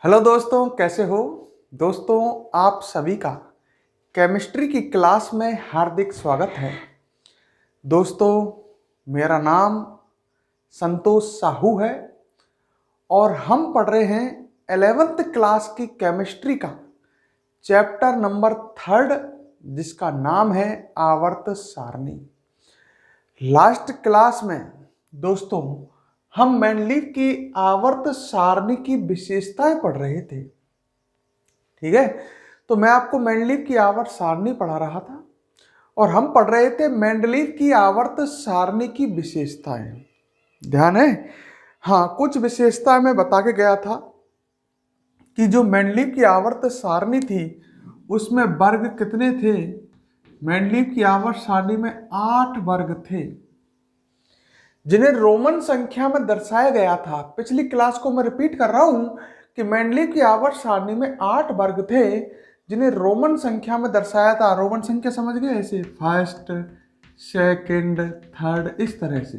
Hello दोस्तों, कैसे हो। दोस्तों, आप सभी का केमिस्ट्री की क्लास में हार्दिक स्वागत है। दोस्तों, मेरा नाम संतोष साहू है और हम पढ़ रहे हैं 11th क्लास की केमिस्ट्री का चैप्टर नंबर 3, जिसका नाम है आवर्त सारणी। लास्ट क्लास में दोस्तों हम मेंडलीव की आवर्त सारणी की विशेषताएं पढ़ रहे थे। ठीक है, तो मैं आपको मेंडलीव की आवर्त सारणी पढ़ा रहा था और हम पढ़ रहे थे मेंडलीव की आवर्त सारणी की विशेषताएं। ध्यान है? हाँ, कुछ विशेषताएं मैं बता के गया था कि जो मेंडलीव की आवर्त सारणी थी उसमें वर्ग कितने थे। मेंडलीव की आवर्त सारणी में 8 वर्ग थे, जिन्हें रोमन संख्या में दर्शाया गया था। पिछली क्लास को मैं रिपीट कर रहा हूं कि मेंडलीव की आवर्त सारणी में 8 वर्ग थे, जिन्हें रोमन संख्या में दर्शाया था। रोमन संख्या समझ गए, ऐसे फर्स्ट, सेकंड, थर्ड, इस तरह से।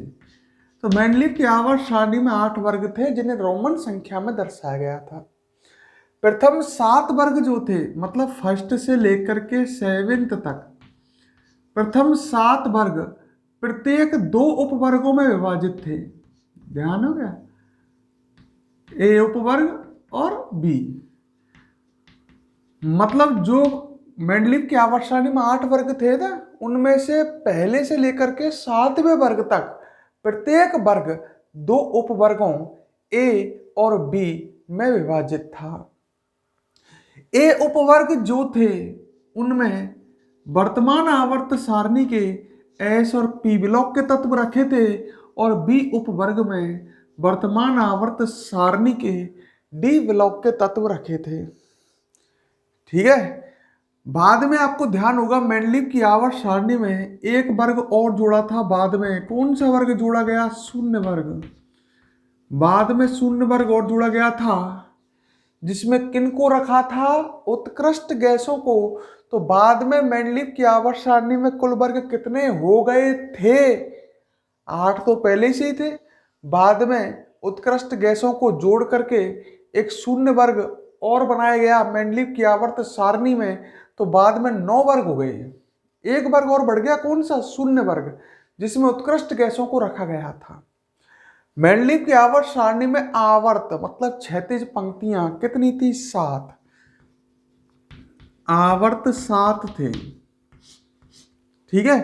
तो मेंडलीव की आवर्त सारणी में 8 वर्ग थे, जिन्हें रोमन संख्या में दर्शाया गया था। प्रथम 7 वर्ग जो थे, मतलब फर्स्ट से लेकर के 7th तक, प्रथम 7 वर्ग प्रत्येक 2 उपवर्गों में विभाजित थे। ध्यान हो गया, ए उपवर्ग और बी। मतलब जो मेंडलीव की आवर्त सारणी में 8 वर्ग थे ना, उनमें से पहले से लेकर के 7वें वर्ग तक प्रत्येक वर्ग 2 उपवर्गों ए और बी में विभाजित था। ए उपवर्ग जो थे उनमें वर्तमान आवर्त सारणी के एस और पी ब्लॉक के तत्व रखे थे और बी उपवर्ग में वर्तमान आवर्त सारणी के डी ब्लॉक के तत्व रखे थे। ठीक है, बाद में आपको ध्यान होगा मेंडलीव की आवर्त सारणी में एक वर्ग और जोड़ा था। बाद में कौन सा वर्ग जोड़ा गया? शून्य वर्ग। बाद में शून्य वर्ग और जोड़ा गया था, जिसमें किनको रखा था? उत्कृष्ट गैसों को। तो बाद में मेंडलीव की आवर्त सारणी में कुल वर्ग कितने हो गए थे? 8 तो पहले से ही थे। बाद में उत्कृष्ट गैसों को जोड़ करके एक शून्य वर्ग और बनाया गया मेंडलीव की आवर्त सारणी में, तो बाद में 9 वर्ग हो गए। एक वर्ग और बढ़ गया, कौन सा? शून्य वर्ग, जिसमें उत्कृष्ट गैसों को रखा गया था। मेंडलीव की आवर्त सारणी में आवर्त मतलब क्षैतिज पंक्तियां कितनी थी? 7। आवर्त 7 थे। ठीक है,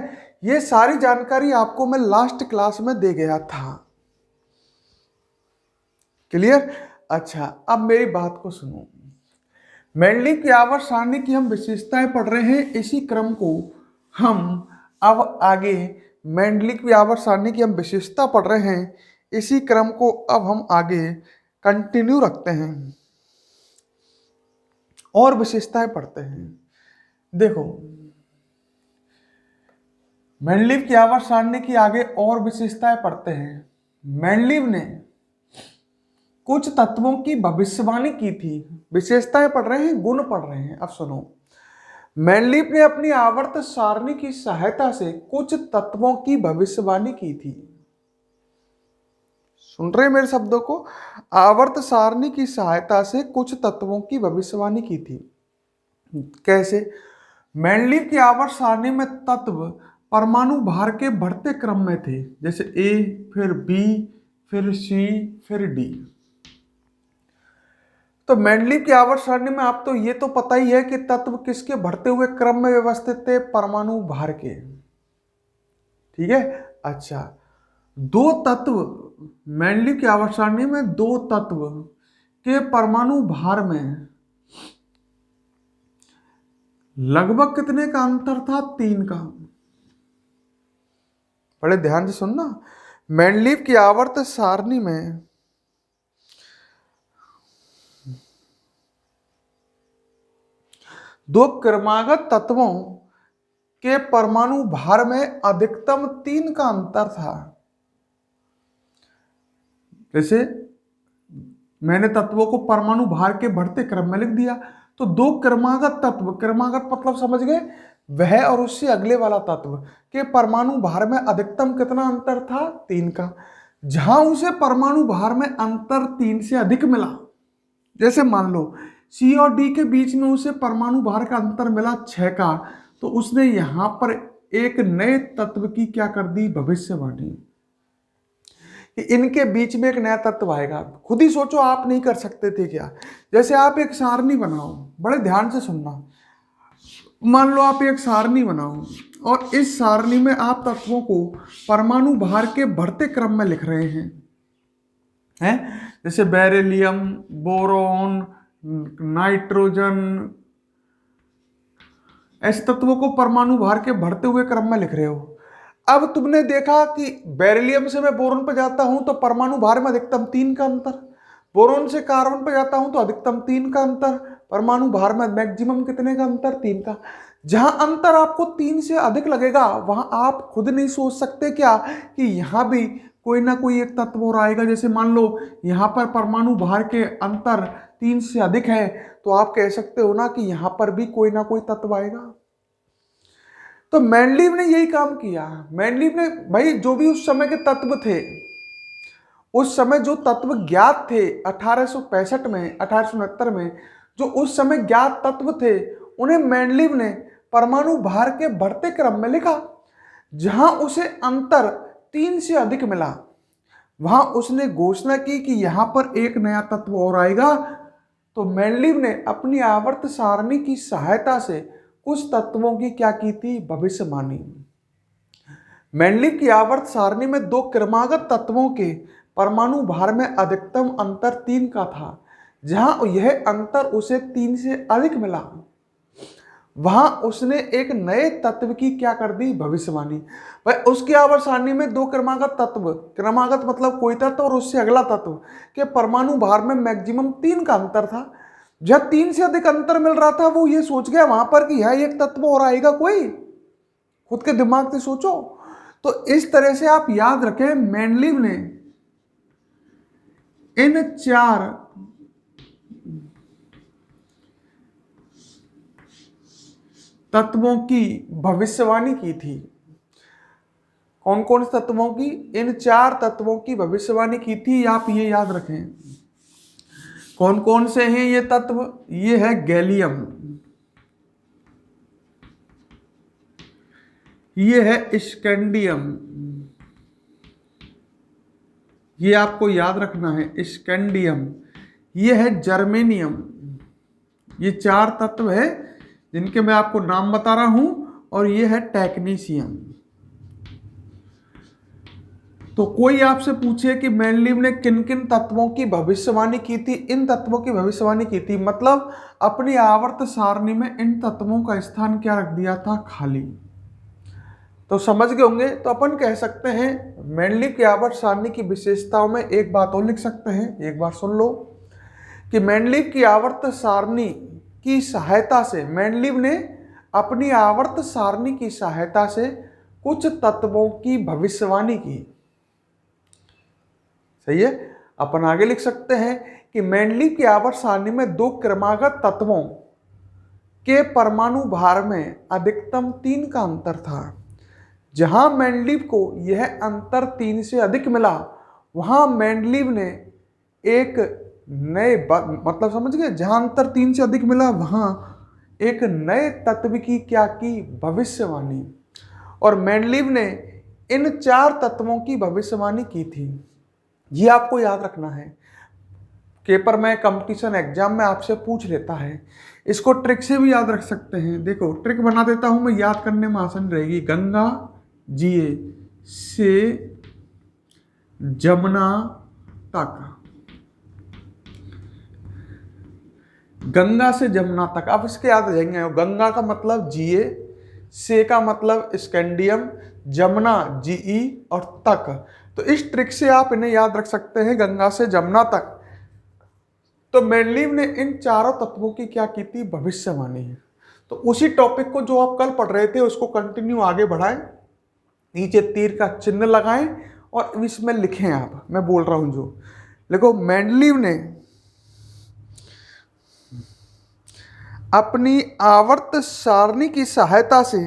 ये सारी जानकारी आपको मैं लास्ट क्लास में दे गया था। क्लियर? अच्छा, अब मेरी बात को सुनो। मेंडलीव की आवर्त सारणी की हम विशेषताएं पढ़ रहे हैं, इसी क्रम को हम अब आगे मेंडलीव की आवर्त सारणी की हम विशेषता पढ़ रहे हैं, इसी क्रम को अब हम आगे कंटिन्यू रखते हैं और विशेषताएं पढ़ते हैं। देखो, मेंडलीव की आवर्त सारणी की आगे और विशेषताएं पढ़ते हैं। मेंडलीव ने कुछ तत्वों की भविष्यवाणी की थी। विशेषताएं पढ़ रहे हैं, गुण पढ़ रहे हैं। अब सुनो, मेंडलीव ने अपनी आवर्त सारणी की सहायता से कुछ तत्वों की भविष्यवाणी की थी। सुन रहे मेरे शब्दों को? आवर्त सारणी की सहायता से कुछ तत्वों की भविष्यवाणी की थी। कैसे? मेंडलीव की आवर्त सारणी में तत्व परमाणु भार के बढ़ते क्रम में थे, जैसे ए, फिर बी, फिर सी, फिर डी। तो मेंडलीव की आवर्त सारणी में आप तो ये तो पता ही है कि तत्व किसके बढ़ते हुए क्रम में व्यवस्थित थे? परमाणु भार के। ठीक है, अच्छा, दो तत्व मेंडलीव की आवर्त सारणी में, दो तत्व के परमाणु भार में लगभग कितने का अंतर था? 3 का। बड़े ध्यान से सुनना, मेंडलीव की आवर्त सारणी में दो क्रमागत तत्वों के परमाणु भार में अधिकतम 3 का अंतर था। जैसे मैंने तत्वों को परमाणु भार के बढ़ते क्रम में लिख दिया, तो दो क्रमागत तत्व, क्रमागत मतलब समझ गए, वह और उससे अगले वाला तत्व के परमाणु भार में अधिकतम कितना अंतर था? 3 का। जहां उसे परमाणु भार में अंतर 3 से अधिक मिला, जैसे मान लो सी और डी के बीच में उसे परमाणु भार का अंतर मिला 6 का, तो उसने यहां पर एक नए तत्व की क्या कर दी, भविष्यवाणी कि इनके बीच में एक नया तत्व आएगा। खुद ही सोचो, आप नहीं कर सकते थे क्या? जैसे आप एक सारणी बनाओ, बड़े ध्यान से सुनना। मान लो आप एक सारणी बनाओ और इस सारणी में आप तत्वों को परमाणु भार के बढ़ते क्रम में लिख रहे हैं, जैसे बेरिलियम, बोरोन, नाइट्रोजन, ऐसे तत्वों को परमाणु भार के बढ़ते हुए क्रम में लिख रहे हो। अब तुमने देखा कि बेरिलियम से मैं बोरोन पर जाता हूं तो परमाणु भार में अधिकतम 3 का अंतर, बोरोन से कार्बन पर जाता हूं तो अधिकतम 3 का अंतर, परमाणु भार में मैक्सिमम कितने का अंतर, 3 का। जहां अंतर आपको 3 से अधिक लगेगा वहां आप खुद नहीं सोच सकते क्या कि यहां भी कोई ना कोई एक तत्व और आएगा। जैसे मान लो यहां पर परमाणु भार के अंतर 3 से अधिक है, तो आप कह सकते हो ना कि यहां पर भी कोई ना कोई तत्व आएगा। तो मेंडलीव ने यही काम किया। मेंडलीव ने भाई जो भी उस समय के तत्व थे, उस समय जो तत्व ज्ञात थे 1865 में, 1869 में जो उस समय ज्ञात तत्व थे, उन्हें मेंडलीव ने परमाणु भार के बढ़ते क्रम में लिखा। जहां उसे अंतर 3 से अधिक मिला, वहां उसने घोषणा की कि यहां पर एक नया तत्व और आएगा। तो मेंडलीव ने अपनी आवर्त सारणी की सहायता से कुछ तत्वों की क्या की थी, भविष्यवाणी। मेंडलीव की आवर्त सारणी में 2 क्रमागत तत्वों के परमाणु भार में अधिकतम अंतर 3 का था। जहां यह अंतर उसे 3 से अधिक मिला, वहां उसने एक नए तत्व की क्या कर दी, भविष्यवाणी। भाई उसकी आवर्त सारणी में 2 क्रमागत तत्व, क्रमागत मतलब कोई तत्व और उससे अगला तत्व के परमाणु भार में मैक्सिमम 3 का अंतर था। जब 3 से अधिक अंतर मिल रहा था, वो ये सोच गया वहां पर कि यह एक तत्व और आएगा कोई। खुद के दिमाग से सोचो। तो इस तरह से आप याद रखें, मेंडलीव ने इन 4 तत्वों की भविष्यवाणी की थी। कौन कौन से तत्वों की? इन 4 तत्वों की भविष्यवाणी की थी। आप ये याद रखें। कौन कौन से हैं ये तत्व? ये है गैलियम, ये है स्कैंडियम, ये आपको याद रखना है, स्कैंडियम, ये है जर्मेनियम। ये 4 तत्व है जिनके मैं आपको नाम बता रहा हूं। और ये है टेक्नीशियम। तो कोई आपसे पूछे कि मेंडलीव ने किन किन तत्वों की भविष्यवाणी की थी, इन तत्वों की भविष्यवाणी की थी, मतलब अपनी आवर्त सारणी में इन तत्वों का स्थान क्या रख दिया था, खाली। तो समझ गए होंगे। तो अपन कह सकते हैं मेंडलीव की आवर्त सारणी की विशेषताओं में एक बात और लिख सकते हैं, एक बार सुन लो कि मेंडलीव की आवर्त सारणी की सहायता से, मेंडलीव ने अपनी आवर्त सारणी की सहायता से कुछ तत्वों की भविष्यवाणी की। सही है। अपन आगे लिख सकते हैं कि मेंडलीव की आवर्त सारणी में 2 क्रमागत तत्वों के परमाणु भार में अधिकतम 3 का अंतर था। जहां मेंडलीव को यह अंतर 3 से अधिक मिला, वहां मेंडलीव ने एक नए, मतलब समझ गए, जहां अंतर 3 से अधिक मिला वहां एक नए तत्व की क्या की, भविष्यवाणी। और मेंडलीव ने इन 4 तत्वों की भविष्यवाणी की थी। ये आपको याद रखना है। पेपर में, कंपटीशन एग्जाम में आपसे पूछ लेता है। इसको ट्रिक से भी याद रख सकते हैं। देखो ट्रिक बना देता हूं मैं, याद करने में आसान रहेगी। गंगा जीए से जमुना तक, गंगा से जमुना तक, आप इसके याद रहेंगे। गंगा का मतलब जीए, से का मतलब स्कैंडियम, जमुना जीई और तक। तो इस ट्रिक से आप इन्हें याद रख सकते हैं, गंगा से जमुना तक। तो मेंडलीव ने इन 4 तत्वों की क्या की थी, भविष्यवाणी। तो उसी टॉपिक को जो आप कल पढ़ रहे थे उसको कंटिन्यू आगे बढ़ाएं, नीचे तीर का चिन्ह लगाएं और इसमें लिखें। आप, मैं बोल रहा हूं जो, देखो मेंडलीव ने अपनी आवर्त सारणी की सहायता से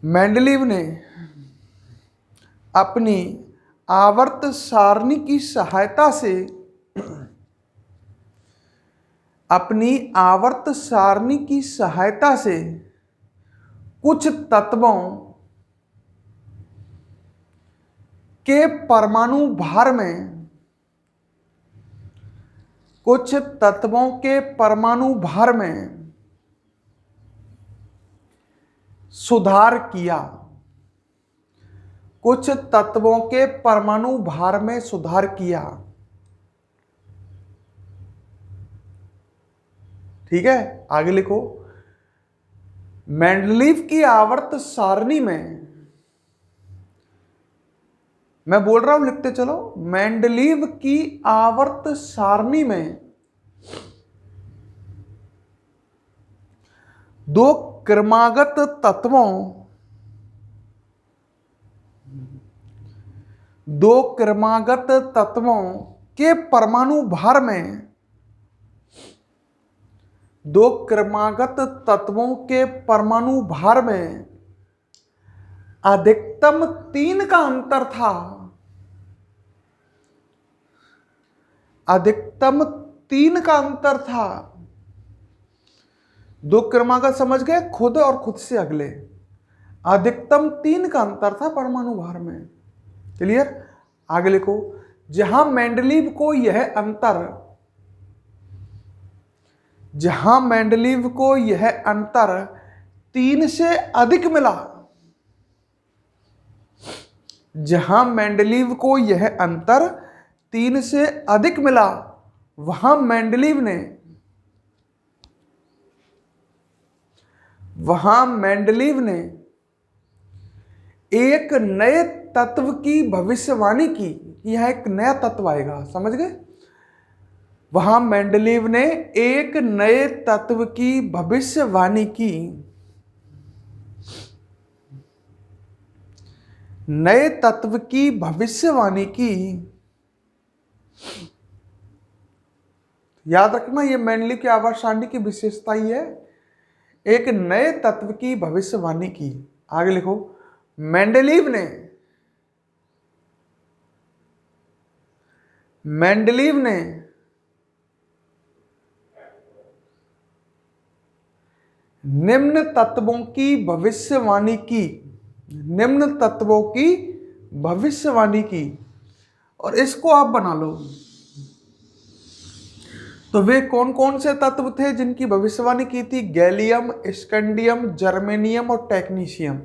मेंडलीव ने अपनी आवर्त सारणी की सहायता से कुछ तत्वों के परमाणु भार में सुधार किया। कुछ तत्वों के परमाणु भार में सुधार किया। ठीक है, आगे लिखो। मेंडलीव की आवर्त सारणी में, मैं बोल रहा हूं लिखते चलो, मेंडलीव की आवर्त सारणी में दो क्रमागत तत्वों के परमाणु भार में अधिकतम 3 का अंतर था। दो क्रमागत समझ गए, खुद और खुद से अगले। अधिकतम 3 का अंतर था परमाणु भार में। क्लियर? आगे लिखो। जहां मेंडलीव को यह अंतर 3 से अधिक मिला, वहां मेंडलीव ने एक नए तत्व की भविष्यवाणी की। यह एक नया तत्व आएगा, समझ गए? वहां मेंडलीव ने एक नए तत्व की भविष्यवाणी की। याद रखना, यह मेंडलीव की आवर्त सारणी की विशेषता ही है, एक नए तत्व की भविष्यवाणी की। आगे लिखो। मेंडलीव ने निम्न तत्वों की भविष्यवाणी की, और इसको आप बना लो। तो वे कौन कौन से तत्व थे जिनकी भविष्यवाणी की थी? गैलियम, स्कैंडियम, जर्मेनियम और टेक्नीशियम।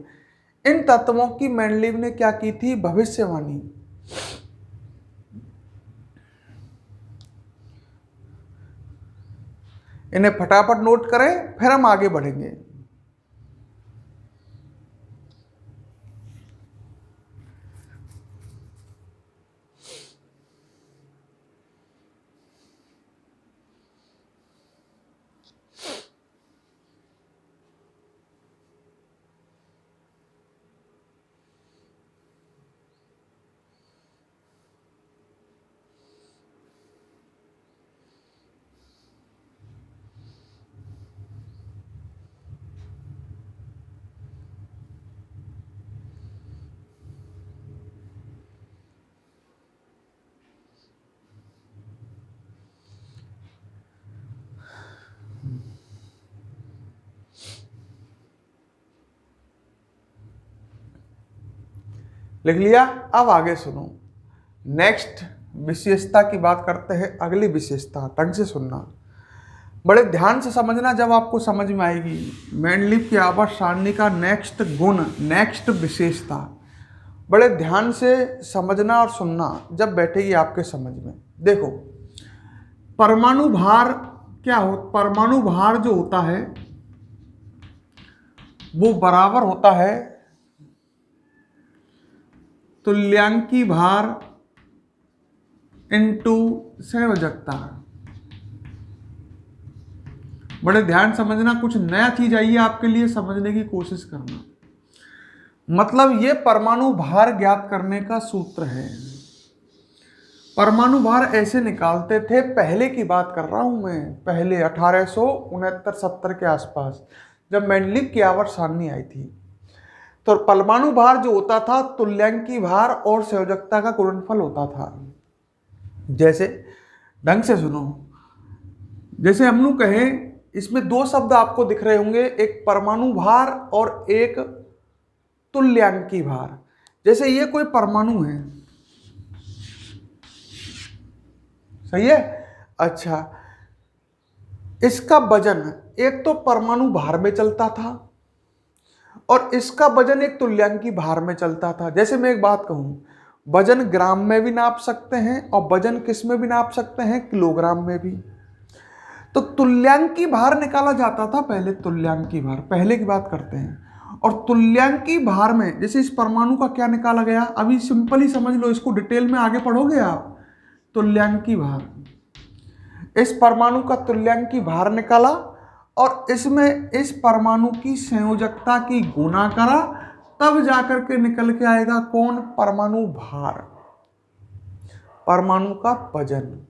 इन तत्वों की मेंडलीव ने क्या की थी? भविष्यवाणी। इन्हें फटाफट नोट करें, फिर हम आगे बढ़ेंगे। लिख लिया? अब आगे सुनो। नेक्स्ट विशेषता की बात करते हैं। अगली विशेषता ढंग से सुनना, बड़े ध्यान से समझना, जब आपको समझ में आएगी मेंडलीव की आवर्त सारणी का नेक्स्ट गुण, नेक्स्ट विशेषता, बड़े ध्यान से समझना और सुनना, जब बैठेगी आपके समझ में। देखो, परमाणु भार परमाणु भार जो होता है वो बराबर होता है तुल्यांकी भार इंटू संयोजकता। बड़े ध्यान समझना, कुछ नया चीज आई है आपके लिए, समझने की कोशिश करना। मतलब ये परमाणु भार ज्ञात करने का सूत्र है। परमाणु भार ऐसे निकालते थे, पहले की बात कर रहा हूं मैं, पहले 1869-70 के आसपास, जब मेंडलीव की आवर्त सारणी आई थी। तो परमाणु भार जो होता था तुल्यांकी भार और संयोजकता का गुणनफल होता था। जैसे ढंग से सुनो, जैसे हम लोग कहें, इसमें दो शब्द आपको दिख रहे होंगे, एक परमाणु भार और एक तुल्यांकी भार। जैसे ये कोई परमाणु है, सही है। अच्छा, इसका वजन एक तो परमाणु भार में चलता था और इसका वजन एक तुल्यांकी भार में चलता था। जैसे मैं एक बात कहूं, वजन ग्राम में भी नाप सकते हैं और वजन किस में भी नाप सकते हैं, किलोग्राम में भी। तो तुल्यांकी भार निकाला जाता था पहले, तुल्यांकी भार पहले की बात करते हैं। और तुल्यांकी भार में जैसे इस परमाणु का क्या निकाला गया, अभी सिंपल ही समझ लो, इसको डिटेल में आगे पढ़ोगे आप। तुल्यांकी भार, इस परमाणु का तुल्यांकी भार निकाला और इसमें इस परमाणु की संयोजकता की गुणा करा, तब जाकर के निकल के आएगा कौन, परमाणु भार, परमाणु का वजन।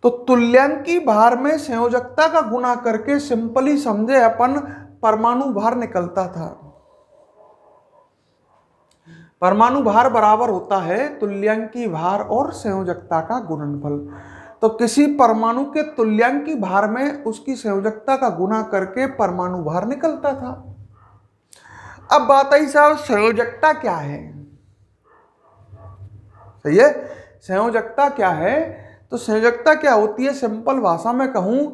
तो तुल्यांकी भार में संयोजकता का गुणा करके सिंपली समझे अपन, परमाणु भार निकलता था। परमाणु भार बराबर होता है तुल्यांकी भार और संयोजकता का गुणनफल। तो किसी परमाणु के तुल्यांकी भार में उसकी संयोजकता का गुणा करके परमाणु भार निकलता था। अब बात आई साहब, संयोजकता क्या है? सही है, संयोजकता क्या है? तो संयोजकता क्या होती है, सिंपल भाषा में कहूं,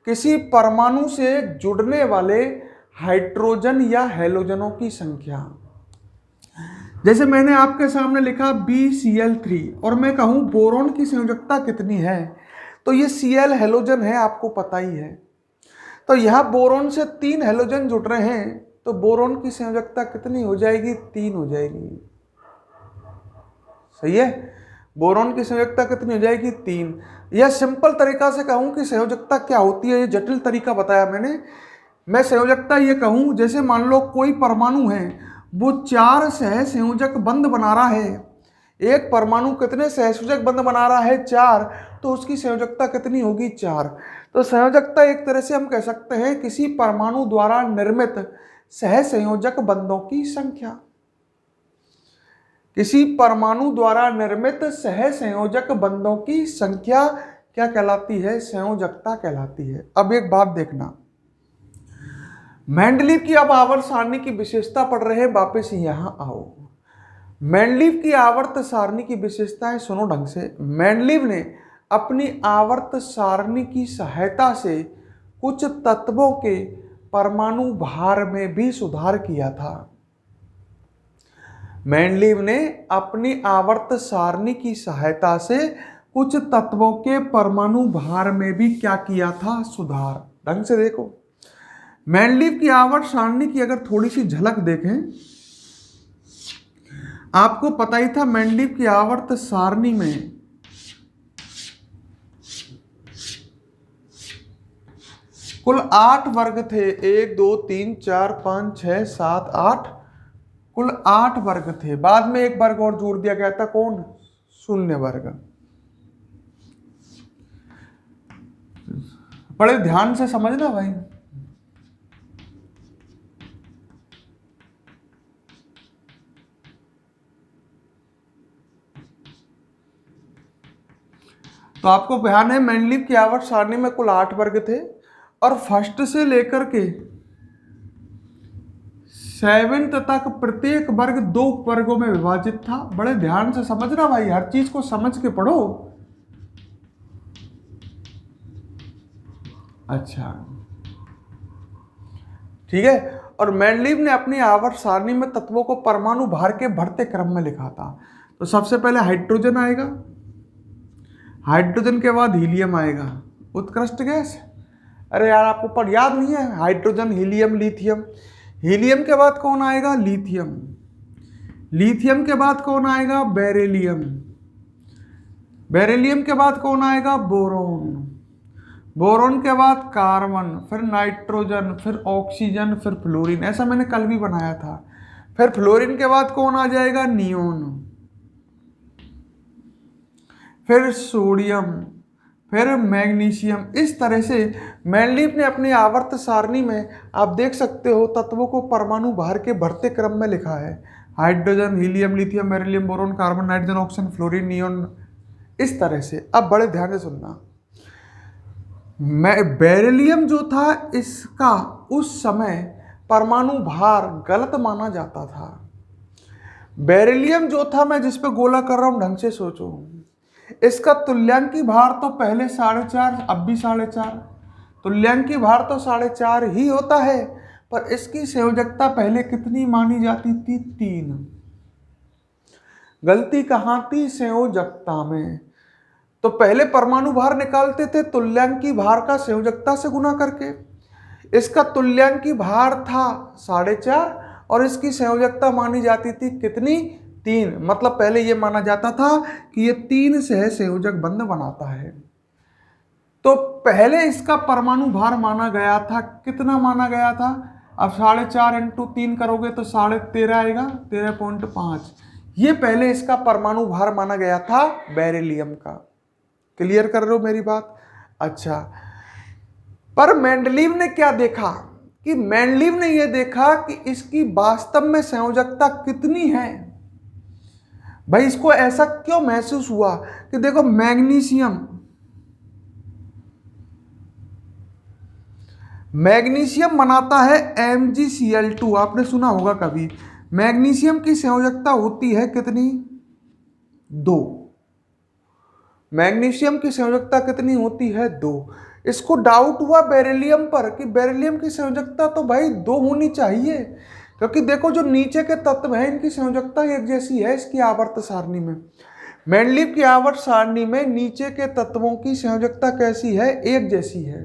किसी परमाणु से जुड़ने वाले हाइड्रोजन या हैलोजनों की संख्या। जैसे मैंने आपके सामने लिखा BCl3 और मैं कहूं बोरोन की संयोजकता कितनी है, तो ये Cl हैलोजन है, आपको पता ही है। तो यहां बोरोन से 3 हैलोजन जुड़ रहे हैं, तो बोरोन की संयोजकता कितनी हो जाएगी, 3 हो जाएगी। सही है, बोरोन की संयोजकता कितनी हो जाएगी, 3। यह सिंपल तरीका से कहूं कि संयोजकता क्या होती है, ये जटिल तरीका बताया मैंने। मैं संयोजकता ये कहूं, जैसे मान लो कोई परमाणु है, वो 4 सहसंयोजक बंध बना रहा है। एक परमाणु कितने सहसंयोजक बंध बना रहा है, 4, तो उसकी संयोजकता कितनी होगी, 4। तो संयोजकता एक तरह से हम कह सकते हैं किसी परमाणु द्वारा निर्मित सहसंयोजक बंधों की संख्या। किसी परमाणु द्वारा निर्मित सहसंयोजक बंधों की संख्या क्या कहलाती है, संयोजकता कहलाती है। अब एक बात देखना, मेंडलीव की अब आवर्त सारणी की विशेषता पढ़ रहे हैं, वापस यहां आओ। मेंडलीव की आवर्त सारणी की विशेषताएं सुनो ढंग से। मेंडलीव ने अपनी आवर्त सारणी की सहायता से कुछ तत्वों के परमाणु भार में भी सुधार किया था। मेंडलीव ने अपनी आवर्त सारणी की सहायता से कुछ तत्वों के परमाणु भार में भी क्या किया था, सुधार। ढंग से देखो, मेंडलीव की आवर्त सारणी की अगर थोड़ी सी झलक देखें, आपको पता ही था मेंडलीव की आवर्त सारणी में कुल 8 वर्ग थे। 1 2 3 4 5 6 7 8, कुल 8 वर्ग थे। बाद में एक वर्ग और जोड़ दिया गया था, कौन, शून्य वर्ग। बड़े ध्यान से समझना भाई। तो आपको ध्यान है, मेंडलीव की आवर्त सारणी में कुल 8 वर्ग थे और फर्स्ट से लेकर के 7th तक प्रत्येक वर्ग 2 वर्गों में विभाजित था। बड़े ध्यान से समझना भाई, हर चीज को समझ के पढ़ो। अच्छा, ठीक है। और मेंडलीव ने अपनी आवर्त सारणी में तत्वों को परमाणु भार के बढ़ते क्रम में लिखा था। तो सबसे पहले हाइड्रोजन आएगा, हाइड्रोजन के बाद हीलियम आएगा, उत्कृष्ट गैस। अरे यार, आपको पर याद नहीं है, हाइड्रोजन, हीलियम, लिथियम। हीलियम के बाद कौन आएगा, लिथियम। लिथियम के बाद कौन आएगा, बेरिलियम। बेरिलियम के बाद कौन आएगा, बोरोन। बोरोन के बाद कार्बन, फिर नाइट्रोजन, फिर ऑक्सीजन, फिर फ्लोरीन। ऐसा मैंने कल भी बनाया था। फिर फ्लोरीन के बाद कौन आ जाएगा, नियोन। फिर सोडियम, फिर मैग्नीशियम। इस तरह से मेंडलीव ने अपनी आवर्त सारणी में आप देख सकते हो तत्वों को परमाणु भार के बढ़ते क्रम में लिखा है। Hydrogen, helium, lithium, beryllium, boron, carbon, nitrogen, oxygen, fluorine, neon, इस तरह से। अब बड़े ध्यान से सुनना, बेरिलियम जो था इसका उस समय परमाणु भार गलत माना जाता था। बेरिलियम जो था, मैं जिस पे गोला कर रहा हूं ढंग से सोचो, इसका तुल्यांकी भार तो पहले 4.5, अब भी 4.5। तुल्यांकी भार तो 4.5 ही होता है, पर इसकी संयोजकता पहले कितनी मानी जाती थी? 3। गलती कहां थी? संयोजकता में। तो पहले परमाणु भार निकालते थे तुल्यांकी भार का संयोजकता से गुना करके। इसका तुल्यांकी भार था 4.5 और इसकी संयोजकता मानी जाती थी कितनी? 3। मतलब पहले यह माना जाता था कि यह 3 सह संयोजक बंध बनाता है। तो पहले इसका परमाणु भार माना गया था, कितना माना गया था? अब 4.5 × 3 करोगे तो 13.5 आएगा, 13.5। ये पहले इसका परमाणु भार माना गया था बेरिलियम का। क्लियर कर रहे हो मेरी बात? अच्छा, पर मेंडलीव ने क्या देखा कि मेंडलीव ने यह देखा कि इसकी वास्तव में संयोजकता कितनी है। भाई इसको ऐसा क्यों महसूस हुआ कि देखो मैग्नीशियम बनाता है MgCl2, आपने सुना होगा कभी। मैग्नीशियम की संयोजकता होती है कितनी? 2। मैग्नीशियम की संयोजकता कितनी होती है? 2। इसको डाउट हुआ बेरिलियम पर कि बेरिलियम की संयोजकता तो भाई 2 होनी चाहिए, क्योंकि देखो जो नीचे के तत्व हैं इनकी संयोजकता एक जैसी है इसकी आवर्त सारणी में। मेंडलीव की आवर्त सारणी में नीचे के तत्वों की संयोजकता कैसी है? एक जैसी है।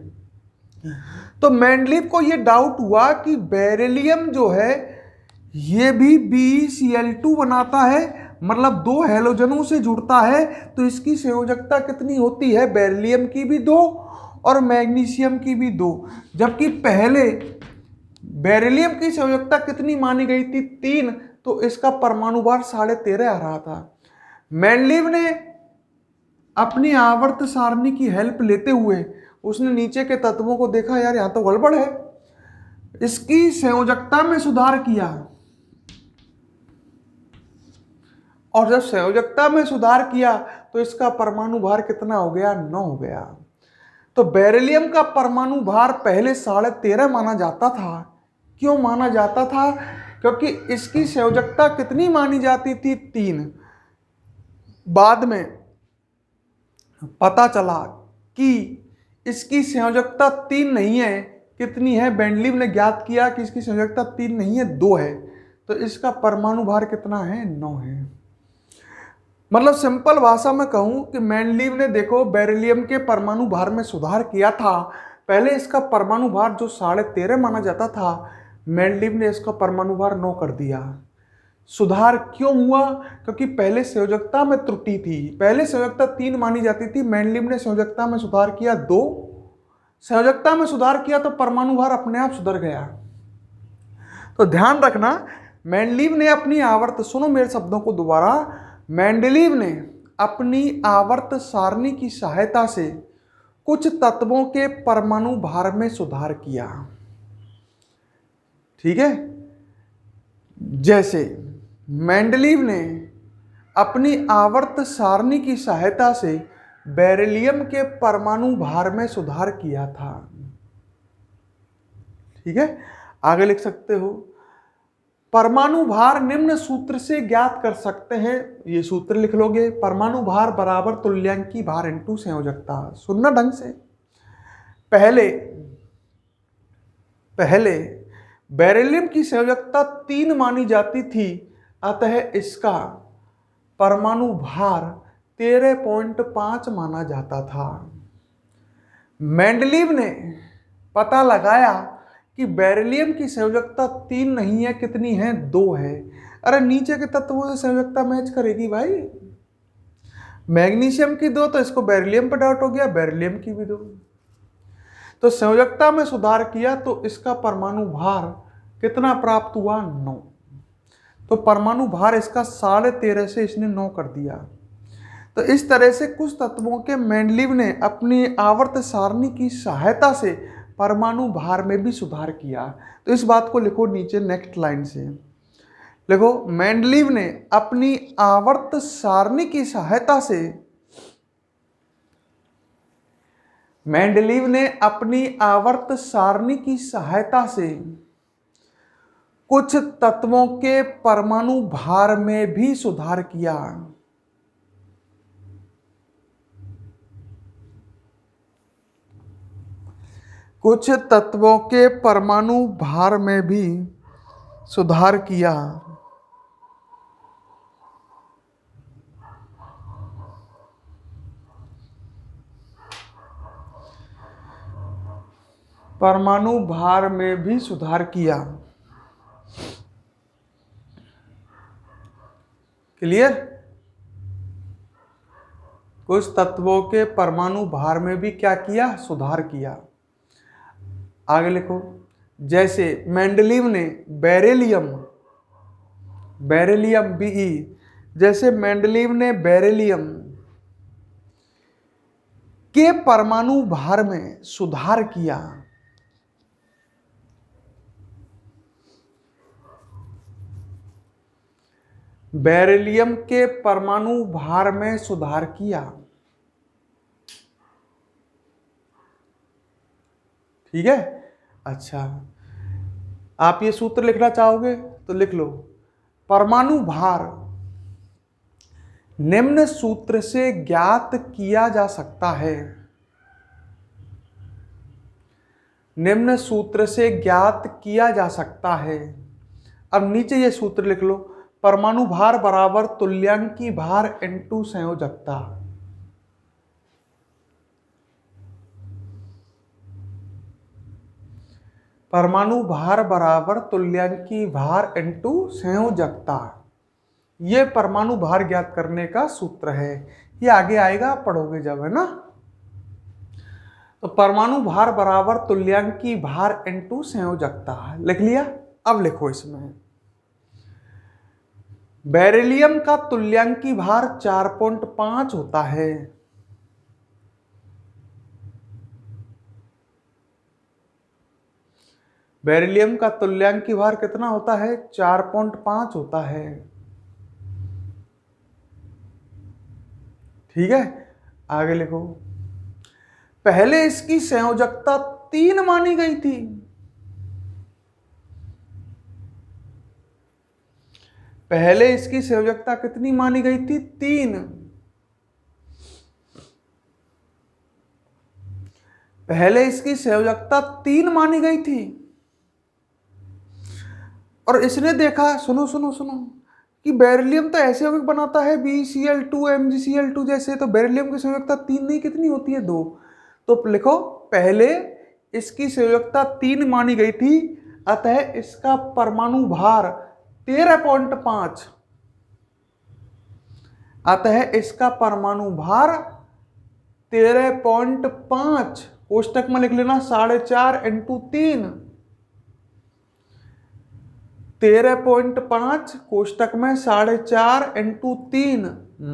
तो मेंडलीव को यह डाउट हुआ कि बेरिलियम जो है ये भी BeCl2 बनाता है, मतलब 2 हैलोजनों से जुड़ता है, तो इसकी संयोजकता कितनी होती है? बेरिलियम की भी 2 और मैग्नीशियम की भी 2। जबकि पहले बेरिलियम की संयोजकता कितनी मानी गई थी? 3। तो इसका परमाणु भार 13.5 आ रहा था। मेंडलीव ने अपनी आवर्त सारणी की हेल्प लेते हुए उसने नीचे के तत्वों को देखा, यार यहां तो गड़बड़ है, इसकी संयोजकता में सुधार किया। और जब संयोजकता में सुधार किया तो इसका परमाणु भार कितना हो गया? 9 हो गया। तो बेरिलियम का परमाणु भार पहले 13.5 माना जाता था। क्यों माना जाता था? क्योंकि इसकी संयोजकता कितनी मानी जाती थी? 3। बाद में पता चला कि इसकी संयोजकता 3 नहीं है, कितनी है? मेंडलीव ने ज्ञात किया कि इसकी संयोजकता 3 नहीं है, 2 है। तो इसका परमाणु भार कितना है? 9 है। मतलब सिंपल भाषा में कहूं कि मेंडलीव ने देखो बेरिलियम के परमाणु भार में सुधार किया था। पहले इसका परमाणु भार जो 13.5 माना जाता था, मेंडलीव ने इसका परमाणु भार 9 कर दिया। सुधार क्यों हुआ? क्योंकि पहले संयोजकता में त्रुटि थी। पहले संयोजकता 3 मानी जाती थी, मेंडलीव ने संयोजकता में सुधार किया 2। संयोजकता में सुधार किया तो परमाणु भार अपने आप सुधर गया। तो ध्यान रखना, मेंडलीव ने अपनी आवर्त, सुनो मेरे शब्दों को दोबारा, मेंडलीव ने अपनी आवर्त सारणी की सहायता से कुछ तत्वों के परमाणु भार में सुधार किया। ठीक है? जैसे मेंडलीव ने अपनी आवर्त सारणी की सहायता से बेरिलियम के परमाणु भार में सुधार किया था। ठीक है? आगे लिख सकते हो, परमाणु भार निम्न सूत्र से ज्ञात कर सकते हैं। ये सूत्र लिख लोगे, परमाणु भार बराबर तुल्यांकी भार इंटू संयोजकता। सुनना ढंग से। पहले बेरिलियम की संयोजकता 3 मानी जाती थी, अतः इसका परमाणु भार 13.5 माना जाता था। मेंडलीव ने पता लगाया कि बेरिलियम की संयोजकता 3 नहीं है, कितनी है? 2 है। अरे नीचे के तत्वों से संयोजकता मैच करेगी भाई। मैग्नीशियम की 2 तो इसको बेरिलियम पर डाउट हो गया, बेरिलियम की भी 2। तो संयोजकता में सुधार किया तो इसका परमाणु भार कितना प्राप्त हुआ? 9। तो परमाणु भार इसका 13.5 से इसने 9 कर दिया। तो इस तरह से कुछ तत्वों के मेंडलीव ने अपनी आवर्त सारणी की सहायता से परमाणु भार में भी सुधार किया। तो इस बात को लिखो नीचे नेक्स्ट लाइन से, लिखो मेंडलीव ने अपनी आवर्त सारणी की सहायता से, मेंडलीव ने अपनी आवर्त सारणी की सहायता से कुछ तत्वों के परमाणु भार में भी सुधार किया। कुछ तत्वों के परमाणु भार में भी सुधार किया। परमाणु भार में भी सुधार किया। क्लियर? कुछ तत्वों के परमाणु भार में भी क्या किया? सुधार किया। आगे लिखो, जैसे मेंडलीव ने बेरिलियम, बेरिलियम Be, जैसे मेंडलीव ने बेरिलियम के परमाणु भार में सुधार किया। बेरिलियम के परमाणु भार में सुधार किया। ठीक है? अच्छा, आप ये सूत्र लिखना चाहोगे तो लिख लो। परमाणु भार निम्न सूत्र से ज्ञात किया जा सकता है। निम्न सूत्र से ज्ञात किया जा सकता है। अब नीचे ये सूत्र लिख लो, परमाणु भार बराबर तुल्यांकी भार इनटू संयोजकता। परमाणु भार बराबर तुल्यांकी भार इनटू संयोजकता, ये परमाणु भार ज्ञात करने का सूत्र है। ये आगे आएगा, आप पढ़ोगे जब, है ना। तो परमाणु भार बराबर तुल्यांकी भार इनटू संयोजकता लिख लिया। अब लिखो इसमें, बेरिलियम का तुल्यांकी भार 4.5 होता है। बेरिलियम का तुल्यांकी भार कितना होता है? 4.5 होता है। ठीक है, आगे लिखो, पहले इसकी संयोजकता 3 मानी गई थी। पहले इसकी संयोजकता कितनी मानी गई थी? 3। पहले इसकी संयोजकता 3 मानी गई थी और इसने देखा, सुनो सुनो सुनो, कि बेरिलियम तो ऐसे यौगिक बनाता है BeCl2 MgCl2 जैसे, तो बेरिलियम की संयोजकता 3 नहीं, कितनी होती है? 2। तो लिखो, पहले इसकी संयोजकता 3 मानी गई थी, अतः इसका परमाणु भार 13.5, अतः इसका परमाणु भार 13.5, कोष्टक में लिख लेना 4.5 × 3, 13.5 कोष्टक में 4.5 × 3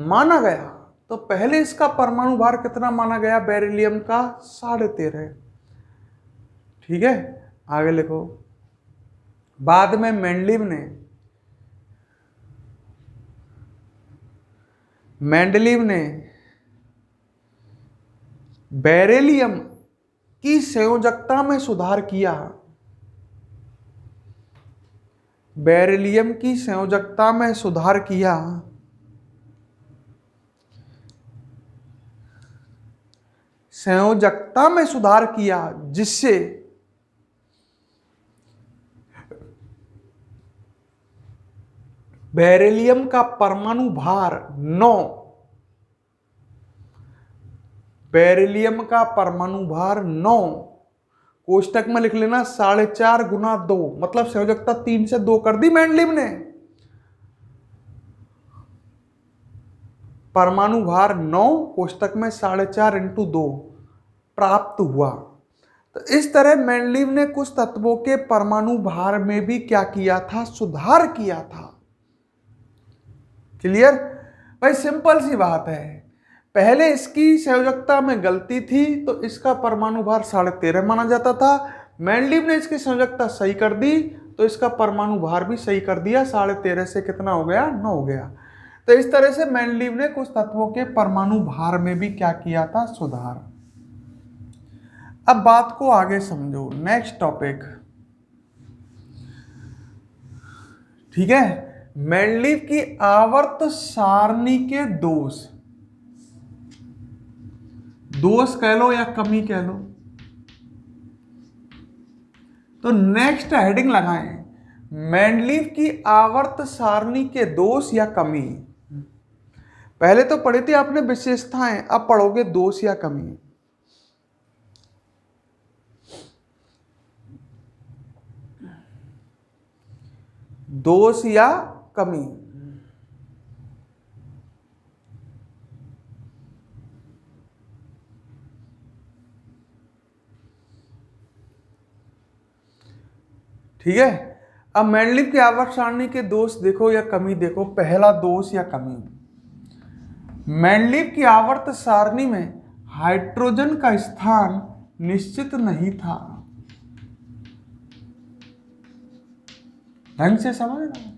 माना गया। तो पहले इसका परमाणु भार कितना माना गया? बेरिलियम का 13.5। ठीक है, आगे लिखो, बाद में मेंडलीव ने बेरिलियम की संयोजकता में सुधार किया। बेरिलियम की संयोजकता में सुधार किया। संयोजकता में सुधार किया जिससे बेरिलियम का परमाणु भार 9, बेरिलियम का परमाणु भार 9, कोष्टक में लिख लेना 4.5 × 2, मतलब संयोजकता 3 से 2 कर दी मेंडलीव ने। परमाणु भार 9, कोष्टक में 4.5 × 2 प्राप्त हुआ। तो इस तरह मेंडलीव ने कुछ तत्वों के परमाणु भार में भी क्या किया था? सुधार किया था। क्लियर? भाई सिंपल सी बात है, पहले इसकी संयोजकता में गलती थी तो इसका परमाणु भार 13.5 माना जाता था। मेंडलीव ने इसकी संयोजकता सही कर दी तो इसका परमाणु भार भी सही कर दिया, 13.5 से कितना हो गया, 9 हो गया। तो इस तरह से मेंडलीव ने कुछ तत्वों के परमाणु भार में भी क्या किया था, सुधार। अब बात को आगे समझो, नेक्स्ट टॉपिक, ठीक है। मेंडलीव की आवर्त सारणी के दोष, दोष कह लो या कमी कह लो। तो नेक्स्ट हेडिंग लगाएं, मेंडलीव की आवर्त सारणी के दोष या कमी। पहले तो पढ़ी थी आपने विशेषताएं, अब पढ़ोगे दोष या कमी। दोष या कमी। ठीक है, अब मेंडलीव की आवर्त सारणी के दोष देखो या कमी देखो। पहला दोष या कमी, मेंडलीव की आवर्त सारणी में हाइड्रोजन का स्थान निश्चित नहीं था। ढंग से समझना,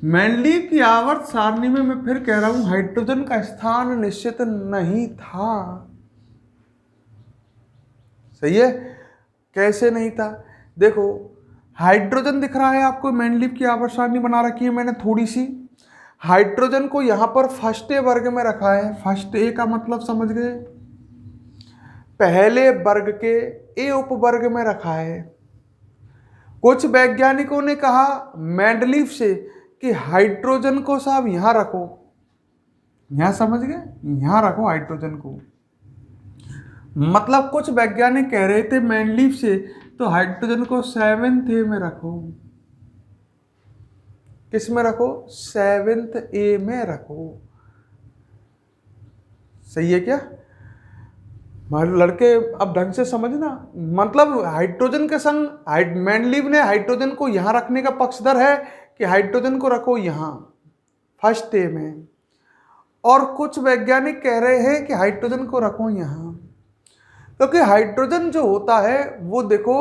मेंडलीव की आवर्त सारणी में मैं फिर कह रहा हूं हाइड्रोजन का स्थान निश्चित नहीं था। सही है, कैसे नहीं था, देखो हाइड्रोजन दिख रहा है आपको, मेंडलीव की आवर्त सारणी बना रखी है मैंने थोड़ी सी। हाइड्रोजन को यहां पर फर्स्ट ए वर्ग में रखा है। फर्स्ट ए का मतलब समझ गए, पहले वर्ग के ए उपवर्ग में रखा है। कुछ वैज्ञानिकों ने कहा मेंडलीव से कि हाइड्रोजन को साहब यहां रखो, यहां समझ गए, यहां रखो हाइड्रोजन को। मतलब कुछ वैज्ञानिक कह रहे थे मेंडलीव से तो हाइड्रोजन को 7th ए में रखो। किस में रखो, 7th ए में रखो। सही है क्या हमारे लड़के, अब ढंग से समझना। मतलब हाइड्रोजन के संग मेंडलीव ने हाइड्रोजन को यहां रखने का पक्षधर है कि हाइड्रोजन को रखो यहां फर्स्ट ए में, और कुछ वैज्ञानिक कह रहे हैं कि हाइड्रोजन को रखो यहां, क्योंकि हाइड्रोजन जो होता है वो देखो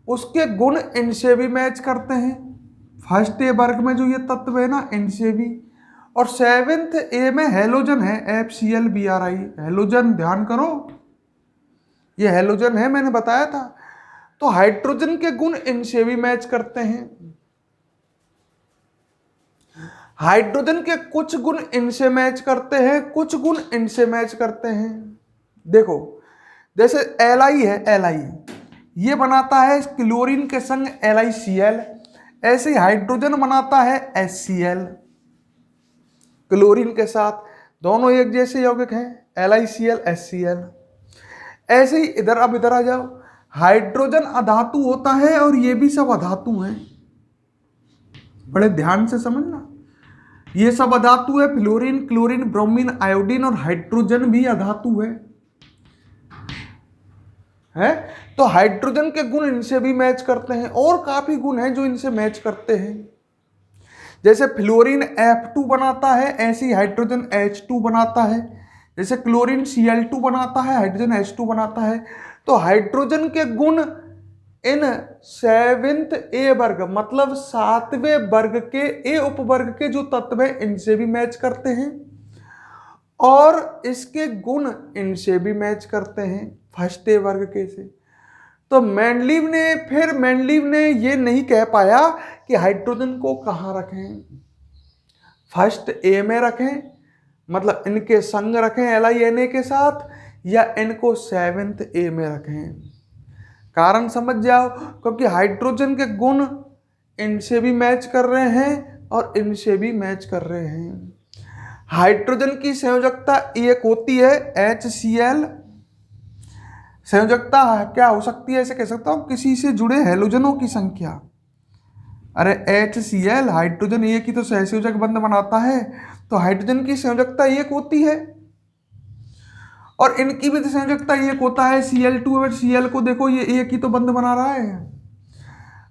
उसके गुण इनसे भी मैच करते हैं। फर्स्ट ए वर्ग में जो ये तत्व है ना, इनसे भी। और 7th ए में हेलोजन है, FClBri, हेलोजन, ध्यान करो ये हेलोजन है, मैंने बताया था। तो हाइड्रोजन के गुण इनसे भी मैच करते हैं। हाइड्रोजन के कुछ गुण इनसे मैच करते हैं, कुछ गुण इनसे मैच करते हैं। देखो जैसे Li है, Li ये बनाता है क्लोरीन के संग LiCl, ऐसे ही हाइड्रोजन बनाता है HCl क्लोरीन के साथ, दोनों एक जैसे यौगिक हैं LiCl HCl। ऐसे ही इधर, अब इधर आ जाओ, हाइड्रोजन अधातु होता है और ये भी सब अधातु हैं। बड़े ध्यान से समझना, ये सब अधातु है, फ्लोरीन, क्लोरीन, ब्रोमीन, आयोडीन और हाइड्रोजन भी अधातु है। तो हाइड्रोजन के गुण इनसे भी मैच करते हैं, और काफी गुण हैं जो इनसे मैच करते हैं। जैसे फ्लोरीन F2 बनाता है, ऐसे ही हाइड्रोजन H2 बनाता है। जैसे क्लोरीन Cl2 बनाता है, हाइड्रोजन H2 बनाता है। तो हाइड्रोजन के गुण इन 7th ए वर्ग, मतलब 7वें वर्ग के ए उपवर्ग के जो तत्व है इनसे भी मैच करते हैं, और इसके गुण इनसे भी मैच करते हैं फर्स्ट ए वर्ग के से। तो मेंडलीव ने ये नहीं कह पाया कि हाइड्रोजन को कहाँ रखें, फर्स्ट ए में रखें, मतलब इनके संग रखें LiNa के साथ, या इनको 7th ए में रखें। कारण समझ जाओ, क्योंकि हाइड्रोजन के गुण इनसे भी मैच कर रहे हैं और इनसे भी मैच कर रहे हैं। हाइड्रोजन की संयोजकता एक होती है HCl, संयोजकता क्या हो सकती है, ऐसे कह सकता हूं किसी से जुड़े हैलोजनों की संख्या। अरे HCl हाइड्रोजन एक ही तो सहसंयोजक बंध बनाता है, तो हाइड्रोजन की संयोजकता एक होती है, और इनकी भी तो संयोजकता एक होता है Cl2। और Cl को देखो ये एक ही तो बंध बना रहा है।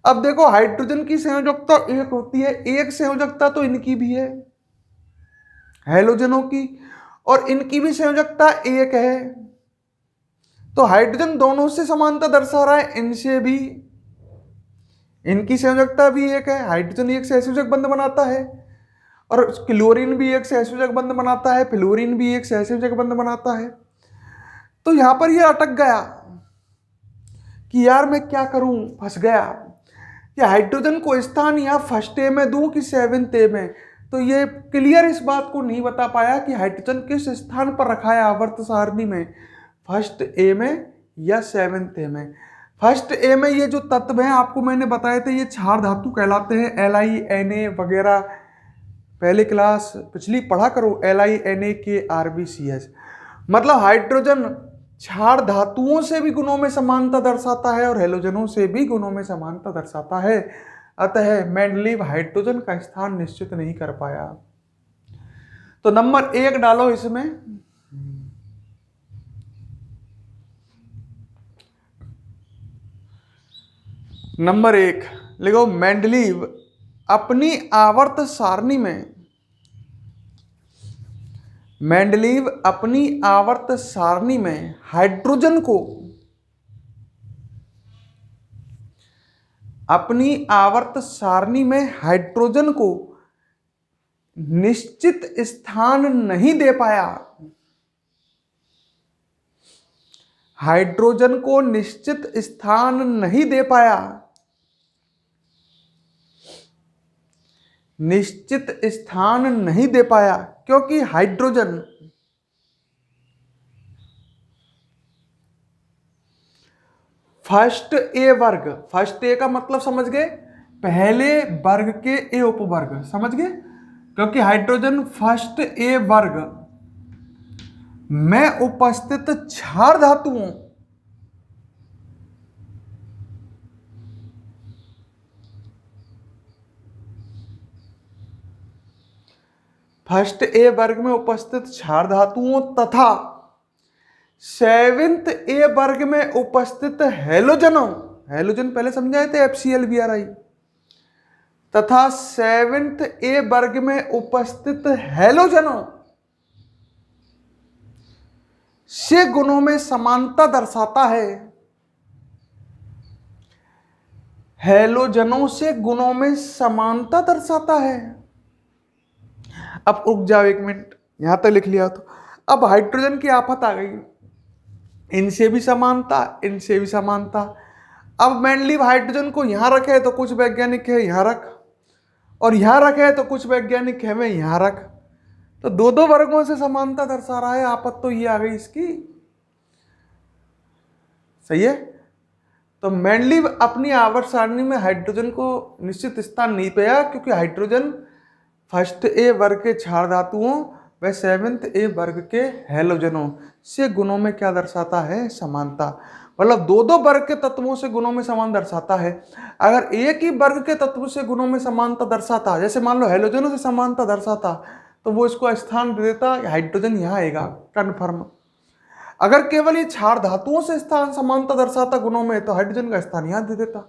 अब देखो हाइड्रोजन की संयोजकता एक होती है, एक संयोजकता तो इनकी भी है हैलोजनों की, और इनकी भी संयोजकता 1 है। तो हाइड्रोजन दोनों से समानता दर्शा रहा है, इनसे भी। इनकी संयोजकता भी 1 है, हाइड्रोजन 1 से असंयोजक बंध बनाता है, और क्लोरीन भी 1 से असंयोजक बंध बनाता है, फ्लोरीन भी 1 से असंयोजक बंध बनाता है। तो यहां पर ये अटक गया कि यार मैं क्या करूं, फंस गया कि हाइड्रोजन को स्थान या फर्स्ट ए में दूं कि 7th ए में। तो ये क्लियर इस बात को नहीं बता पाया कि हाइड्रोजन किस स्थान पर रखा है आवर्त सारणी में, फर्स्ट ए में या 7th ए में। फर्स्ट ए में ये जो तत्व हैं आपको मैंने बताए थे, ये क्षार धातु कहलाते हैं, LiNa वगैरह। पहले क्लास पिछली पढ़ा करो, LiNaKRbCS। मतलब हाइड्रोजन क्षार धातुओं से भी गुणों में समानता दर्शाता है और हेलोजनों से भी गुणों में समानता दर्शाता है। अतः मेंडलीव हाइड्रोजन का स्थान निश्चित नहीं कर पाया। तो नंबर 1 डालो इसमें। नंबर 1 लिखो, मेंडलीव अपनी आवर्त सारणी में, मेंडलीव अपनी आवर्त सारणी में हाइड्रोजन को, अपनी आवर्त सारणी में हाइड्रोजन को निश्चित स्थान नहीं दे पाया। हाइड्रोजन को निश्चित स्थान नहीं दे पाया। निश्चित स्थान नहीं दे पाया क्योंकि हाइड्रोजन फर्स्ट ए वर्ग, फर्स्ट ए का मतलब समझ गए, पहले वर्ग के ए उपवर्ग, समझ गए। क्योंकि हाइड्रोजन फर्स्ट ए वर्ग में उपस्थित क्षार धातुओं, फर्स्ट ए वर्ग में उपस्थित क्षार धातुओं तथा 7th ए वर्ग में उपस्थित हेलोजनों, हेलोजन पहले समझाए थे FCl-Bri, तथा 7th ए वर्ग में उपस्थित हेलोजनों से गुणों में समानता दर्शाता है। हेलोजनों से गुणों में समानता दर्शाता है। अब रुक जाओ 1 मिनट, यहां तक लिख लिया तो अब हाइड्रोजन की आफत आ गई, इनसे भी समानता, इनसे भी समानता। अब मेंडलीव हाइड्रोजन को यहां रखे तो कुछ वैज्ञानिक है यहां रख, और यहां रखे तो कुछ वैज्ञानिक है मैं यहां रख, तो दो वर्गों से समानता दर्शा रहा है। आफत तो ये आ गई इसकी, सही है। तो मेंडलीव अपनी आवर्त सारणी में हाइड्रोजन को निश्चित स्थान नहीं पाया क्योंकि हाइड्रोजन फर्स्ट ए वर्ग के क्षार धातुओं व 7th ए वर्ग के हेलोजनों से गुणों में क्या दर्शाता है, समानता। मतलब दो वर्ग के तत्वों से गुणों में समान दर्शाता है। अगर एक ही वर्ग के तत्व से गुणों में समानता दर्शाता, जैसे मान लो हेलोजनों से समानता दर्शाता, तो वो इसको स्थान दे देता, हाइड्रोजन यहाँ आएगा कन्फर्म। अगर केवल ये क्षार धातुओं से स्थान समानता दर्शाता गुणों में, तो हाइड्रोजन का स्थान यहाँ दे देता।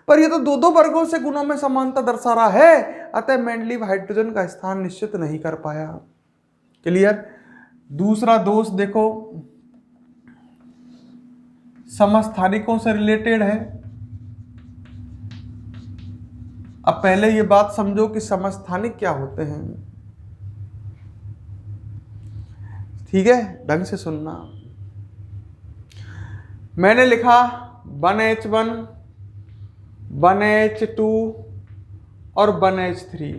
पर ये तो दो वर्गों से गुणों में समानता दर्शा रहा है, अतः मेंडलीव हाइड्रोजन का स्थान निश्चित नहीं कर पाया। क्लियर। दूसरा दोष देखो, समस्थानिकों से रिलेटेड है। अब पहले ये बात समझो कि समस्थानिक क्या होते हैं, ठीक है, ढंग से सुनना। मैंने लिखा 1H1, 1H2 और 1H3।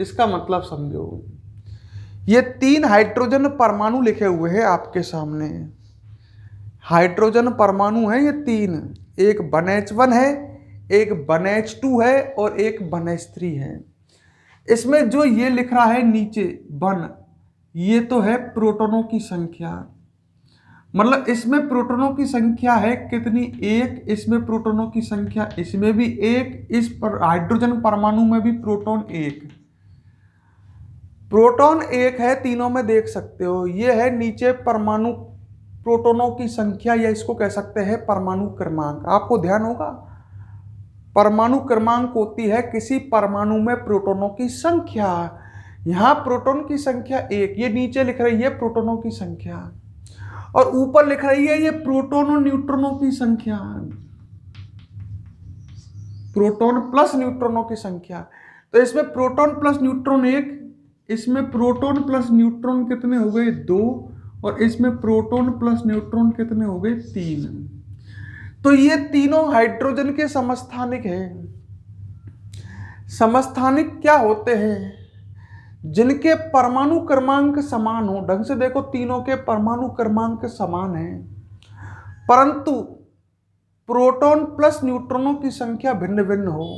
इसका मतलब समझो, ये 3 हाइड्रोजन परमाणु लिखे हुए हैं आपके सामने। हाइड्रोजन परमाणु है ये 3, एक 1H1 है, एक 1H2 है और एक 1H3 है। इसमें जो ये लिख रहा है नीचे 1, ये तो है प्रोटॉनों की संख्या। मतलब इसमें प्रोटॉनों की संख्या है कितनी, 1। इसमें प्रोटॉनों की संख्या, इसमें भी 1। इस पर हाइड्रोजन परमाणु में भी प्रोटॉन 1, प्रोटॉन 1 है, तीनों में देख सकते हो। ये है नीचे परमाणु प्रोटॉनों की संख्या, या इसको कह सकते हैं परमाणु क्रमांक। आपको ध्यान होगा, परमाणु क्रमांक होती है किसी परमाणु में प्रोटॉनों की संख्या। यहां प्रोटॉन की संख्या 1, ये नीचे लिख रही है प्रोटॉनों की संख्या, और ऊपर लिख रही है ये प्रोटॉन और न्यूट्रॉनों की संख्या, प्रोटॉन प्लस न्यूट्रॉनों की संख्या। तो इसमें प्रोटॉन प्लस न्यूट्रॉन 1, इसमें प्रोटॉन प्लस न्यूट्रॉन कितने हो गए 2, और इसमें प्रोटॉन प्लस न्यूट्रॉन कितने हो गए 3। तो ये तीनों हाइड्रोजन के समस्थानिक हैं। समस्थानिक क्या होते हैं? जिनके परमाणु क्रमांक समान हो। ढंग से देखो, तीनों के परमाणु क्रमांक समान हैं, परंतु प्रोटॉन प्लस न्यूट्रॉनों की संख्या भिन्न भिन्न हो।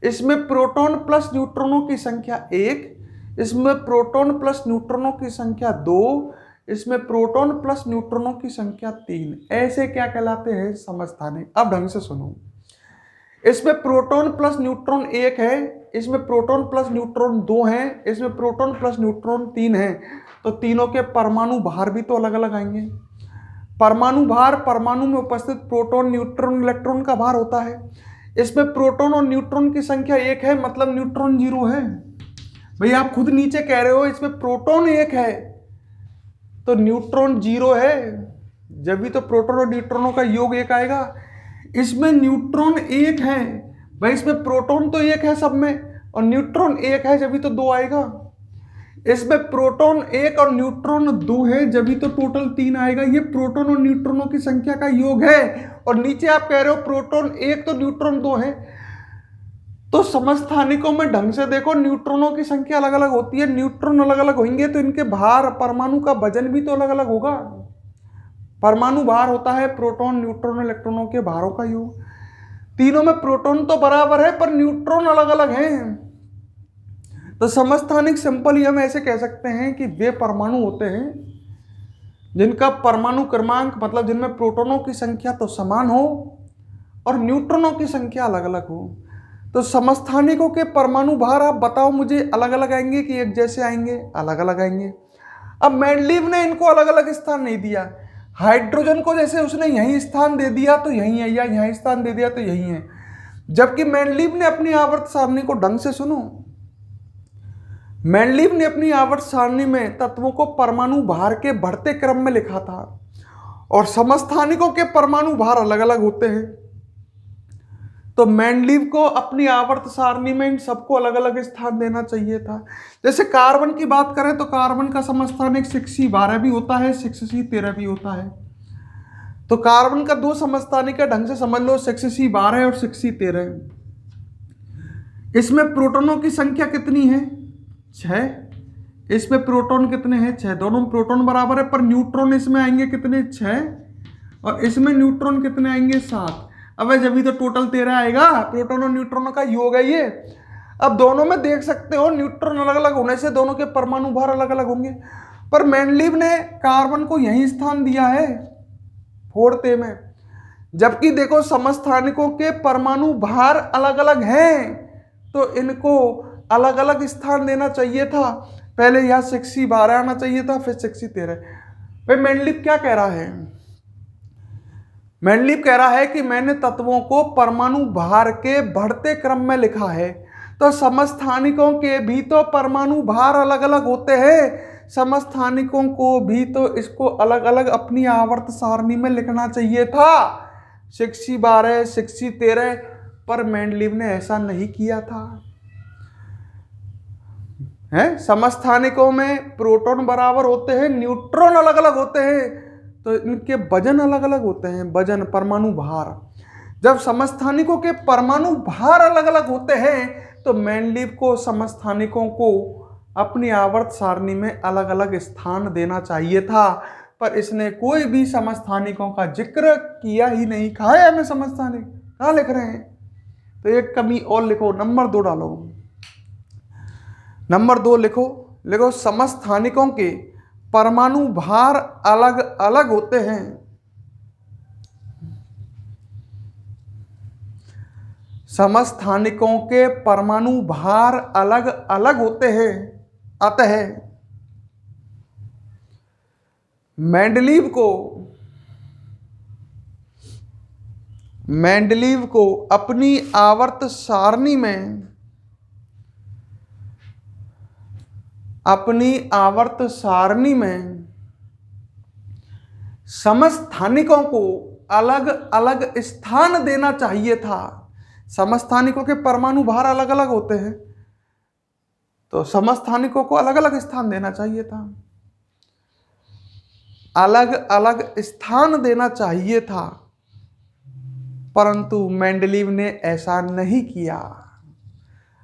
इसमें प्रोटॉन प्लस न्यूट्रॉनों की संख्या 1, इसमें प्रोटॉन प्लस न्यूट्रॉनों की संख्या 2, इसमें प्रोटॉन प्लस न्यूट्रॉनों की संख्या 3। ऐसे क्या कहलाते हैं? समस्थानिक। अब ढंग से सुनो, इसमें प्रोटॉन प्लस न्यूट्रॉन 1 है, इसमें प्रोटॉन प्लस न्यूट्रॉन 2 है, इसमें प्रोटॉन प्लस न्यूट्रॉन 3 है। तो तीनों के परमाणु भार भी तो अलग अलग आएंगे। परमाणु भार, परमाणु में उपस्थित प्रोटॉन, न्यूट्रॉन, इलेक्ट्रॉन का भार होता है। इसमें प्रोटॉन और न्यूट्रॉन की संख्या 1 है, मतलब न्यूट्रॉन 0 है। भाई आप खुद नीचे कह रहे हो इसमें प्रोटॉन 1 है तो न्यूट्रॉन 0 है, जब भी तो प्रोटॉन और न्यूट्रॉनों का योग 1 आएगा। इसमें न्यूट्रॉन 1 है, भाई इसमें प्रोटॉन तो 1 है सब में, और न्यूट्रॉन 1 है, जब भी तो 2 आएगा। इसमें प्रोटॉन 1 और न्यूट्रॉन 2 है, जब भी तो टोटल 3 आएगा। ये प्रोटॉन और न्यूट्रॉनों की संख्या का योग है, और नीचे आप कह रहे हो प्रोटॉन 1 तो न्यूट्रॉन 2 है। तो समस्थानिकों में ढंग से देखो, न्यूट्रॉनों की संख्या अलग अलग होती है, न्यूट्रॉन अलग अलग होंगे तो इनके भार, परमाणु का वजन भी तो अलग अलग होगा। परमाणु भार होता है प्रोटॉन, न्यूट्रॉन, इलेक्ट्रॉनों के भारों का योग। तीनों में प्रोटॉन तो बराबर है पर न्यूट्रॉन अलग अलग हैं। तो समस्थानिक सिंपल ही हम ऐसे कह सकते हैं कि वे परमाणु होते हैं जिनका परमाणु क्रमांक, मतलब जिनमें प्रोटॉनों की संख्या तो समान हो और न्यूट्रॉनों की संख्या अलग अलग हो। तो समस्थानिकों के परमाणु भार आप बताओ मुझे, अलग अलग आएंगे कि एक जैसे आएंगे? अलग अलग आएंगे। अब मेंडलीव ने इनको अलग अलग स्थान नहीं दिया। हाइड्रोजन को जैसे उसने यहीं स्थान दे दिया तो यहीं है, या यहीं स्थान दे दिया तो यहीं है, जबकि मेंडलीव ने अपनी आवर्त सारणी को, ढंग से सुनो, मेंडलीव ने अपनी आवर्त सारणी में तत्वों को परमाणु भार के बढ़ते क्रम में लिखा था, और समस्थानिकों के परमाणु भार अलग अलग होते हैं। तो मेंडलीव को अपनी आवर्त सारणी में इन सबको अलग अलग स्थान देना चाहिए था। जैसे कार्बन की बात करें तो कार्बन का समस्थानिक 6C12 भी होता है, 6C13 भी होता है। तो कार्बन का 2 समस्थानिक है, ढंग से समझ लो, 6C12 और 6C13। इसमें प्रोटॉनों की संख्या कितनी है? 6। इसमें प्रोटॉन कितने हैं? 6। दोनों में प्रोटॉन बराबर है, पर न्यूट्रॉन इसमें आएंगे कितने? 6, और इसमें न्यूट्रॉन कितने आएंगे? 7। अब जब भी तो टोटल 13 आएगा, प्रोटॉन और न्यूट्रॉन का योग है ये। अब दोनों में देख सकते हो न्यूट्रॉन अलग अलग होने से दोनों के परमाणु भार अलग अलग होंगे, पर मेंडलीव ने कार्बन को यही स्थान दिया है 4 में, जबकि देखो समस्थानिकों के परमाणु भार अलग अलग हैं तो इनको अलग अलग स्थान देना चाहिए था। पहले यहां 6C12 आना चाहिए था, फिर 6C13। भाई मेंडलीव क्या कह रहा है? मेंडलीव कह रहा है कि मैंने तत्वों को परमाणु भार के बढ़ते क्रम में लिखा है। तो समस्थानिकों के भी तो परमाणु भार अलग अलग होते हैं, समस्थानिकों को भी तो इसको अलग अलग अपनी आवर्त सारणी में लिखना चाहिए था, 6C12, 6C13, पर मेंडलीव ने ऐसा नहीं किया था। है, समस्थानिकों में प्रोटॉन बराबर होते हैं, न्यूट्रॉन अलग अलग होते हैं, तो इनके वजन अलग अलग होते हैं, वजन, परमाणु भार। जब समस्थानिकों के परमाणु भार अलग अलग होते हैं तो मेंडलीव को समस्थानिकों को अपनी आवर्त सारणी में अलग अलग स्थान देना चाहिए था, पर इसने कोई भी समस्थानिकों का जिक्र किया ही नहीं। कहा है हमें समस्थानिक? कहाँ लिख रहे हैं? तो एक कमी और लिखो, नंबर 2 डालो, नंबर 2 लिखो समस्थानिकों के परमाणु भार अलग अलग होते हैं। समस्थानिकों के परमाणु भार अलग अलग होते हैं, अतः मेंडलीव को अपनी आवर्त सारणी में अपनी आवर्त सारणी में समस्थानिकों को अलग अलग स्थान देना चाहिए था। समस्थानिकों के परमाणु भार अलग अलग होते हैं, तो समस्थानिकों को अलग अलग स्थान देना चाहिए था, अलग अलग स्थान देना चाहिए था, परंतु मेंडलीव ने ऐसा नहीं किया।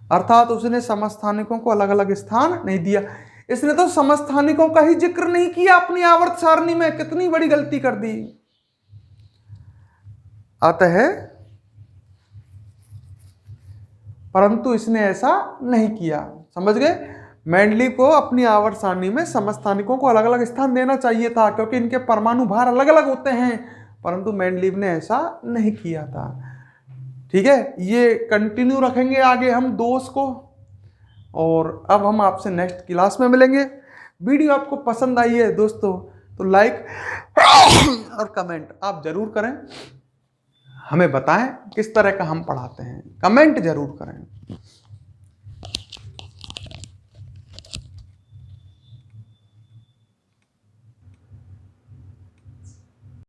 अर्थात उसने समस्थानिकों को अलग अलग स्थान नहीं दिया। इसने तो समस्थानिकों का ही जिक्र नहीं किया अपनी आवर्त सारणी में। कितनी बड़ी गलती कर दी। अतः परंतु इसने ऐसा नहीं किया। समझ गए? मेंडलीव को अपनी आवर्त सारणी में समस्थानिकों को अलग अलग स्थान देना चाहिए था, क्योंकि इनके परमाणु भार अलग अलग होते हैं, परंतु मेंडलीव ने ऐसा नहीं किया था। ठीक है, ये कंटिन्यू रखेंगे आगे हम दोष को, और अब हम आपसे नेक्स्ट क्लास में मिलेंगे। वीडियो आपको पसंद आई है दोस्तों तो लाइक और कमेंट आप जरूर करें। हमें बताएं किस तरह का हम पढ़ाते हैं, कमेंट जरूर करें।